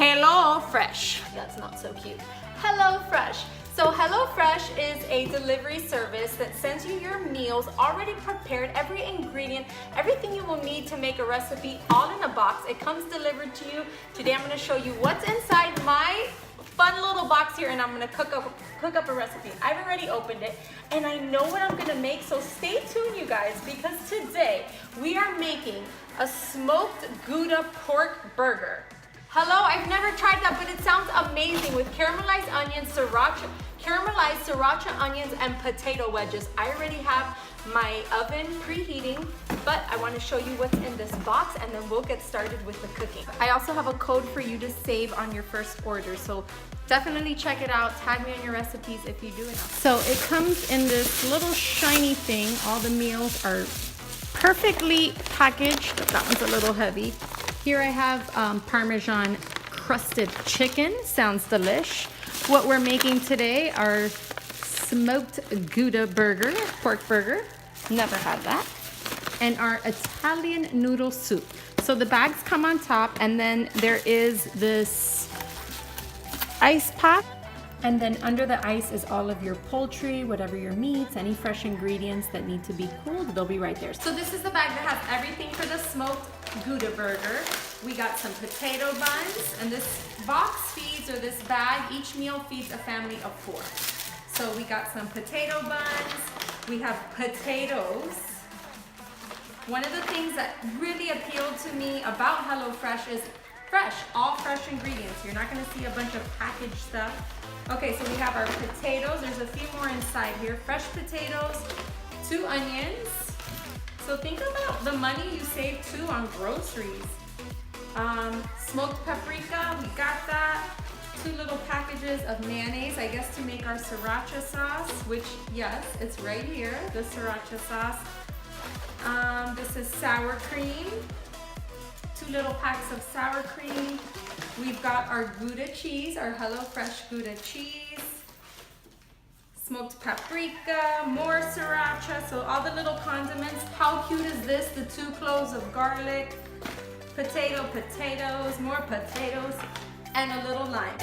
HelloFresh. That's not so cute. HelloFresh. So HelloFresh is a delivery service that sends you your meals already prepared, every ingredient, everything you will need to make a recipe all in a box. It comes delivered to you. Today I'm going to show you what's inside my fun little box here, and I'm going to cook up a recipe. I've already opened it and I know what I'm going to make, so stay tuned you guys, because today we are making a smoked Gouda pork burger. Hello, I've never tried that, but it sounds amazing with caramelized onions, caramelized sriracha onions, and potato wedges. I already have my oven preheating, but I want to show you what's in this box and then we'll get started with the cooking. I also have a code for you to save on your first order, so definitely check it out. Tag me on your recipes if you do it. So it comes in this little shiny thing. All the meals are perfectly packaged. That one's a little heavy. Here I have Parmesan crusted chicken. Sounds delish. What we're making today are smoked Gouda burger, pork burger. Never had that. And our Italian noodle soup. So the bags come on top, and then there is this ice pack. And then under the ice is all of your poultry, whatever your meats, any fresh ingredients that need to be cooled, they'll be right there. So this is the bag that has everything for the smoked Gouda burger. We got some potato buns, and this box feeds, or this bag, each meal feeds a family of 4. So we got some potato buns, we have potatoes. One of the things that really appealed to me about HelloFresh is fresh, all fresh ingredients. You're not gonna see a bunch of packaged stuff. Okay, so we have our potatoes. There's a few more inside here. Fresh potatoes, 2 onions. So think about the money you save too on groceries. Smoked paprika, we got that. 2 little packages of mayonnaise, I guess to make our sriracha sauce, which, yes, it's right here, the sriracha sauce. This is sour cream. 2 little packs of sour cream. We've got our Gouda cheese, our HelloFresh Gouda cheese. Smoked paprika, more sriracha, so all the little condiments. How cute is this? The 2 cloves of garlic, potatoes, more potatoes, and a little lime.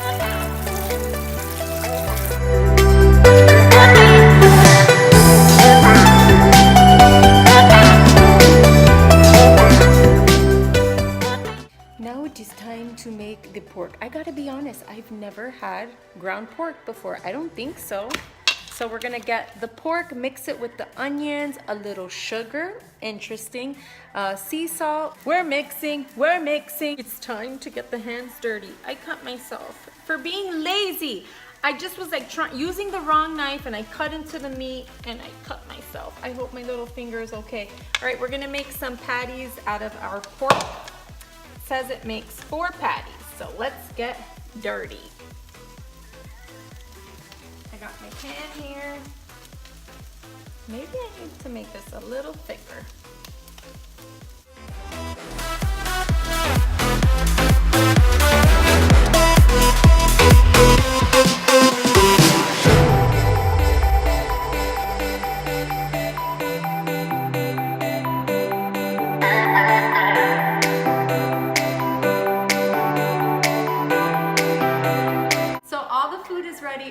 Now it is time to make the pork. I gotta be honest, I've never had ground pork before. I don't think so. So we're gonna get the pork, mix it with the onions, a little sugar, interesting, sea salt. We're mixing. It's time to get the hands dirty. I cut myself for being lazy. I just was like using the wrong knife, and I cut into the meat and I cut myself. I hope my little finger is okay. All right, we're gonna make some patties out of our pork. It says it makes 4 patties, so let's get dirty. I got my pan here. Maybe I need to make this a little thicker.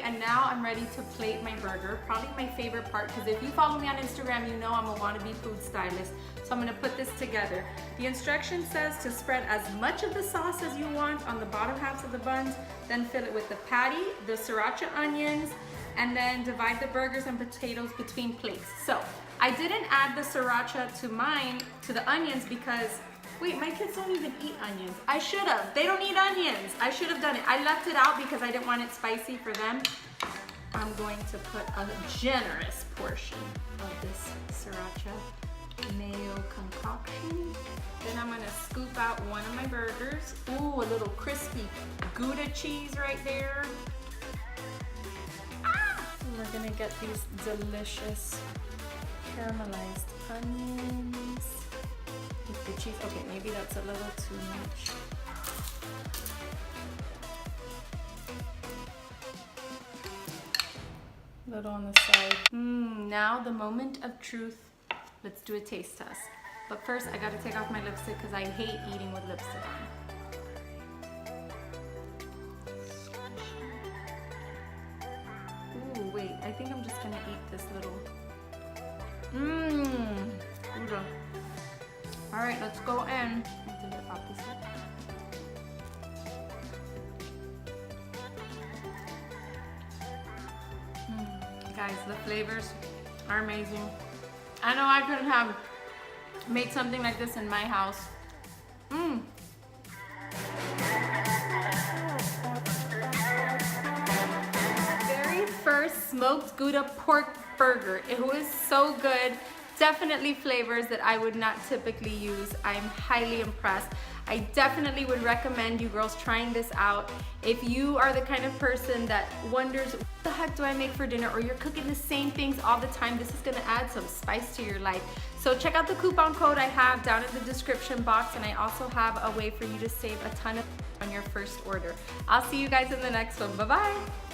And now I'm ready to plate my burger. Probably my favorite part, because if you follow me on Instagram, you know I'm a wannabe food stylist. So I'm gonna put this together. The instruction says to spread as much of the sauce as you want on the bottom halves of the buns, then fill it with the patty, the sriracha onions, and then divide the burgers and potatoes between plates. So I didn't add the sriracha to the onions because, wait, my kids don't even eat onions. I should have. They don't eat onions. I should have done it. I left it out because I didn't want it spicy for them. I'm going to put a generous portion of this sriracha mayo concoction. Then I'm gonna scoop out one of my burgers. Ooh, a little crispy Gouda cheese right there. Ah! And we're gonna get these delicious caramelized onions with the cheese. Okay, maybe that's a little too much. Little on the side. Now the moment of truth. Let's do a taste test. But first, I gotta take off my lipstick because I hate eating with lipstick on. gonna eat this little, Gouda. All right, let's go in. I'll do the opposite. Guys, the flavors are amazing. I know I couldn't have made something like this in my house. Very first smoked Gouda pork burger. It was so good. Definitely flavors that I would not typically use. I'm highly impressed. I definitely would recommend you girls trying this out. If you are the kind of person that wonders, what the heck do I make for dinner? Or you're cooking the same things all the time, this is gonna add some spice to your life. So check out the coupon code I have down in the description box, and I also have a way for you to save a ton of on your first order. I'll see you guys in the next one. Bye-bye.